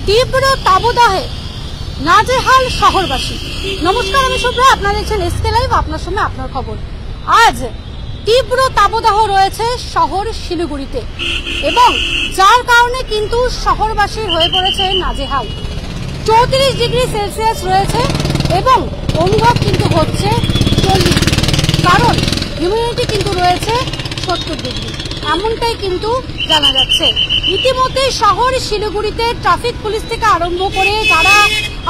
তীব্র তাপদাহে নাজেহাল শহরবাসী। নমস্কার, আমি শুভ্রা, আপনারা দেখছেন এসকে লাইভ, আপনার সঙ্গে আপনার খবর। আজ তীব্র তাপদাহ রয়েছে শহর শিলিগুড়িতে এবং যার কারণে কিন্তু শহরবাসী হয়ে পড়েছে নাজেহাল। 34 ডিগ্রি সেলসিয়াস রয়েছে এবং অনুভব কিন্তু হচ্ছে 40, কারণ হিউমিডিটি কিন্তু রয়েছে 70 ডিগ্রি, এমনটাই কিন্তু জানা যাচ্ছে। ইতিমধ্যে শহর শিলিগুড়িতে ট্রাফিক পুলিশ থেকে আরম্ভ করে যারা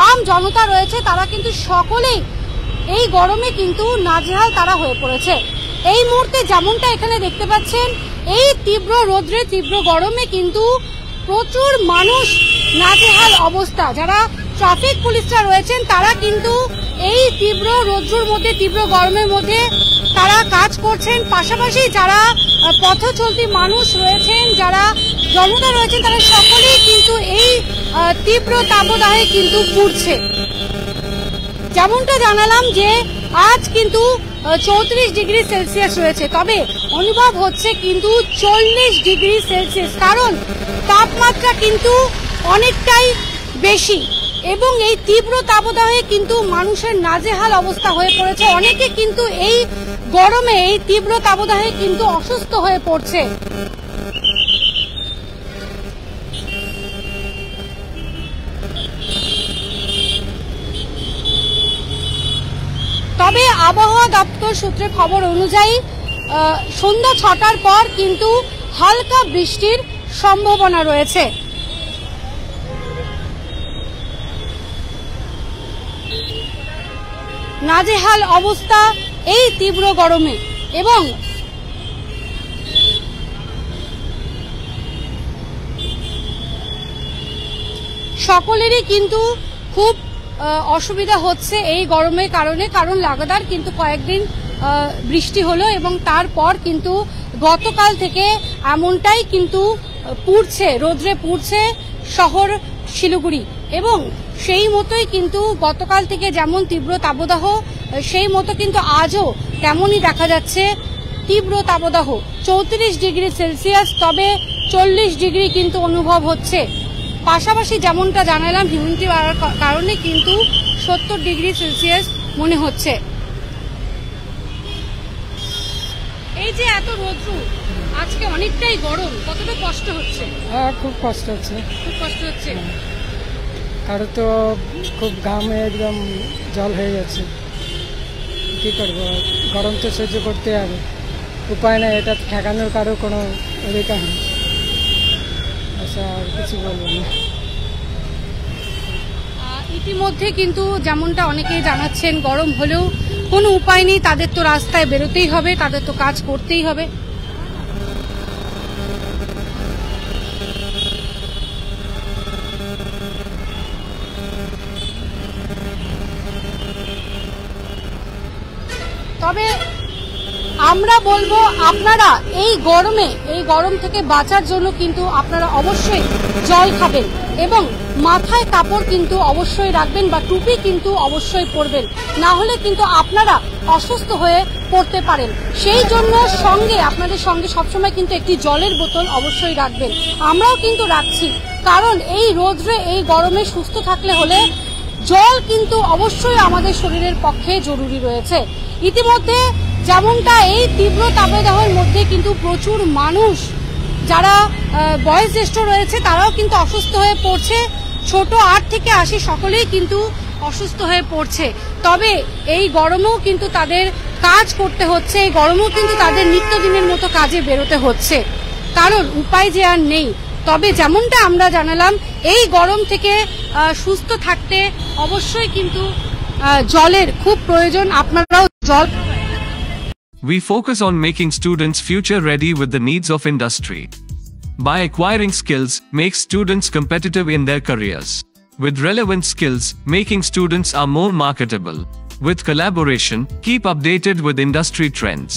আম জনতা রয়েছে তারা কিন্তু সকলেই এই গরমে কিন্তু নাজেহাল তারা হয়ে পড়েছে। এই মুহূর্তে যেমনটা এখানে দেখতে পাচ্ছেন, এই তীব্র রোদ্রে তীব্র গরমে কিন্তু প্রচুর মানুষ নাজেহাল অবস্থা। যারা ট্রাফিক পুলিশরা রয়েছেন তারা কিন্তু এই তীব্র রোদ্রুর মধ্যে, তীব্র গরমের মধ্যে তারা কাজ করছেন। পাশাপাশি যারা পথ চলতি মানুষ রয়েছেন, যারা জনতা রয়েছেন, তারা সকলেই কিন্তু এই তীব্র তাপদাহে কিন্তু পুড়ছে। যেমনটা জানালাম যে আজ কিন্তু 34 ডিগ্রি সেলসিয়াস রয়েছে, তবে অনুভব হচ্ছে কিন্তু 40 ডিগ্রি সেলসিয়াস, কারণ তাপমাত্রা কিন্তু অনেকটাই বেশি এবং এই তীব্র তাপদাহে কিন্তু মানুষের নাজেহাল অবস্থা হয়ে পড়েছে। অনেকে কিন্তু এই গরমে, এই তীব্র তাপদাহে কিন্তু অসুস্থ হয়ে পড়ছে। তবে আবহাওয়া দপ্তর সূত্রে খবর অনুযায়ী সন্ধ্যা 6টার পর কিন্তু হালকা বৃষ্টির সম্ভাবনা রয়েছে। নাজেহাল অবস্থা এই তীব্র গরমে এবং সকলেরই কিন্তু খুব অসুবিধা হচ্ছে এই গরমের কারণে, কারণ লাগাতার কিন্তু কয়েকদিন বৃষ্টি হলো এবং তারপর কিন্তু গতকাল থেকে এমনটাই কিন্তু পুড়ছে, রোদ্রে পুড়ছে শহর শিলিগুড়ি এবং সেই মতোই কিন্তু গতকাল থেকে যেমন তীব্র তাপদাহ, সেই মতো কিন্তু আজও তেমনই দেখা যাচ্ছে তীব্র তাপদাহ। 34 ডিগ্রি সেলসিয়াস, তবে 40 ডিগ্রি কিন্তু অনুভব হচ্ছে। পাশাপাশি যেমনটা জানালাম, হিউমিডিটি বাড়ার কারণে কিন্তু 70 ডিগ্রি সেলসিয়াস মনে হচ্ছে। এই যে এত রোদ্র, আজকে অনেকটাই গরম, কতটা কষ্ট হচ্ছে? খুব কষ্ট হচ্ছে, খুব কষ্ট হচ্ছে। কারো তো খুব ঘামে একদম জল হয়ে যাচ্ছে। কি করবো, গরম তো সহ্য করতে হবে, উপায় নাই, এটা ঠেকানোর কারো কোনো অধিকার নেই। আচ্ছা, আর কিছু বলবো না। ইতিমধ্যে কিন্তু যেমনটা অনেকেই জানাচ্ছেন, গরম হলেও কোনো উপায় নেই, তাদের তো রাস্তায় বেরোতেই হবে, তাদের তো কাজ করতেই হবে। তবে আমরা বলবো, আপনারা এই গরমে, এই গরম থেকে বাঁচার জন্য কিন্তু আপনারা অবশ্যই জল খাবেন এবং মাথায় কাপড় কিন্তু অবশ্যই রাখবেন বা টুপি কিন্তু অবশ্যই পরবেন, না হলে কিন্তু আপনারা অসুস্থ হয়ে পড়তে পারেন। সেই জন্য সঙ্গে, আপনাদের সঙ্গে সবসময় কিন্তু একটি জলের বোতল অবশ্যই রাখবেন। আমরাও কিন্তু রাখছি, কারণ এই রোদ্রে, এই গরমে সুস্থ থাকলে হলে জল কিন্তু অবশ্যই আমাদের শরীরের পক্ষে জরুরি রয়েছে। ইতিমধ্যে যেমনটা এই তীব্র তাপদাহের মধ্যে কিন্তু প্রচুর মানুষ যারা বয়োজ্যেষ্ঠ রয়েছে তারাও কিন্তু অসুস্থ হয়ে পড়ছে। ছোট 8 থেকে 80 সকলেই কিন্তু অসুস্থ হয়ে পড়ছে। তবে এই গরমেও কিন্তু তাদের কাজ করতে হচ্ছে, এই গরমেও কিন্তু তাদের নিত্যদিনের মতো কাজে বেরোতে হচ্ছে, কারণ উপায় যে আর নেই। তবে যেমনটা আমরা জানালাম, এই গরম থেকে সুস্থ থাকতে অবশ্যই কিন্তু জলের খুব প্রয়োজন। আপনারাও জল। We focus on making students future ready with the needs of industry. By acquiring skills, make students competitive in their careers. With relevant skills, making students are more marketable. With collaboration, keep updated with industry trends.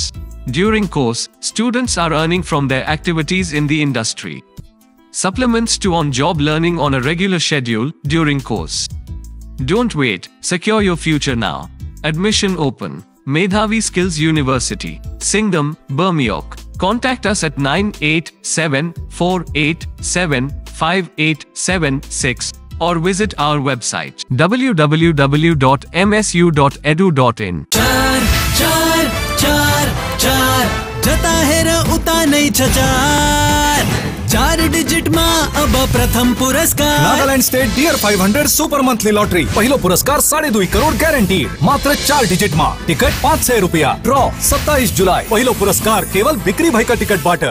During course, students are earning from their activities in the industry. Supplements to on-job learning on a regular schedule during course. Don't wait, secure your future now. Admission open. Medhavi Skills University, Singham, Bermioc. Contact us at 9874875876 or visit our website www.msu.edu.in. चार चार चार चार जता हेर उता नै छ चार digit मा अब प्रथम पुरस्कार Nagaland state dear 500 super monthly lottery पहिलो पुरस्कार 2.5 करोड ग्यारेन्टी मात्र 4 डिजिट मा टिकट 500 रुपैयाँ ड्र 27 जुलाई पहिलो पुरस्कार केवल बिक्री भएका टिकटबाट।